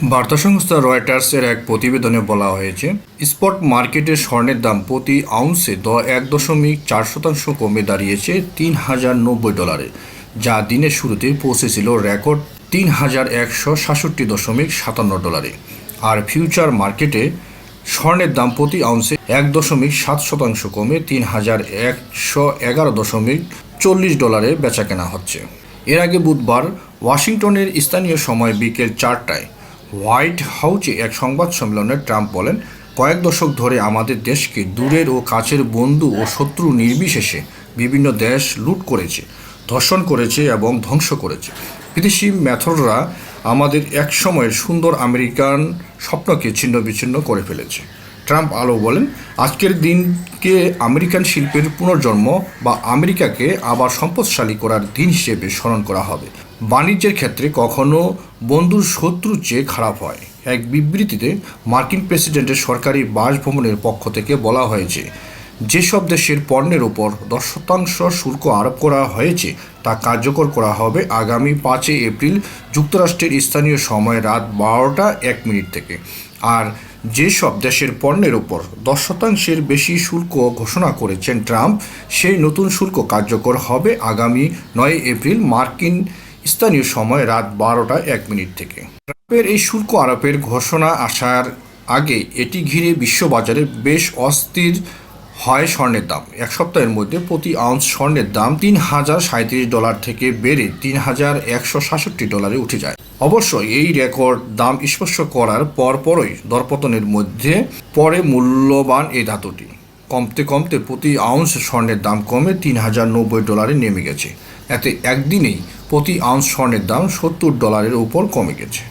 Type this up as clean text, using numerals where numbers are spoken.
বার্তা সংস্থা রয়টার্সের এক প্রতিবেদনে বলা হয়েছে, স্পট মার্কেটে স্বর্ণের দাম প্রতি আউন্সে 1.4% কমে দাঁড়িয়েছে $3,090, যা দিনের শুরুতে পৌঁছেছিল রেকর্ড $3,167.57। আর ফিউচার মার্কেটে স্বর্ণের দাম প্রতি আউন্সে 1.7% কমে $3,111.40 বেচাকেনা হচ্ছে। এর আগে বুধবার ওয়াশিংটনের স্থানীয় সময় বিকেল 4টায় হোয়াইট হাউসে এক সংবাদ সম্মেলনে ট্রাম্প বলেন, কয়েক দশক ধরে আমাদের দেশকে দূরের ও কাছের বন্ধু ও শত্রু নির্বিশেষে বিভিন্ন দেশ লুট করেছে, ধর্ষণ করেছে এবং ধ্বংস করেছে। বিদেশি মেথররা আমাদের এক সময়ের সুন্দর আমেরিকান স্বপ্নকে ছিন্ন বিচ্ছিন্ন করে ফেলেছে। ট্রাম্প আলো বলেন, আজকের দিনকে আমেরিকান শিল্পের পুনর্জন্ম বা আমেরিকাকে আবার সম্পদশালী করার দিন হিসেবে স্মরণ করা হবে। বাণিজ্যের ক্ষেত্রে কখনো বন্ধুর শত্রুর চেয়ে খারাপ হয়। এক বিবৃতিতে মার্কিন প্রেসিডেন্টের সরকারি বাসভবনের পক্ষ থেকে বলা হয়েছে, যেসব দেশের পণ্যের ওপর 10% শুল্ক আরোপ করা হয়েছে তা কার্যকর করা হবে আগামী 5 এপ্রিল যুক্তরাষ্ট্রের স্থানীয় সময় রাত 12:01 থেকে। আর যেসব দেশের পণ্যের ওপর 10%-এর বেশি শুল্ক ঘোষণা করেছেন ট্রাম্প, সেই নতুন শুল্ক কার্যকর হবে আগামী 9 এপ্রিল মার্কিন স্থানীয় সময় রাত 12:01 থেকে। ট্রাম্পের এই শুল্ক আরোপের ঘোষণা আসার আগে এটি ঘিরে বিশ্ববাজারে বেশ অস্থির হয় স্বর্ণের দাম। এক সপ্তাহের মধ্যে প্রতি আউন্স স্বর্ণের দাম $3,037 থেকে বেড়ে $3,167 উঠে যায়। অবশ্য এই রেকর্ড দাম স্পর্শ করার পরপরই দরপতনের মধ্যে পড়ে মূল্যবান এই ধাতুটি। কমতে কমতে প্রতি আউন্স স্বর্ণের দাম কমে $3,090 নেমে গেছে। এতে একদিনেই প্রতি আউন্স স্বর্ণের দাম $70 উপর কমে গেছে।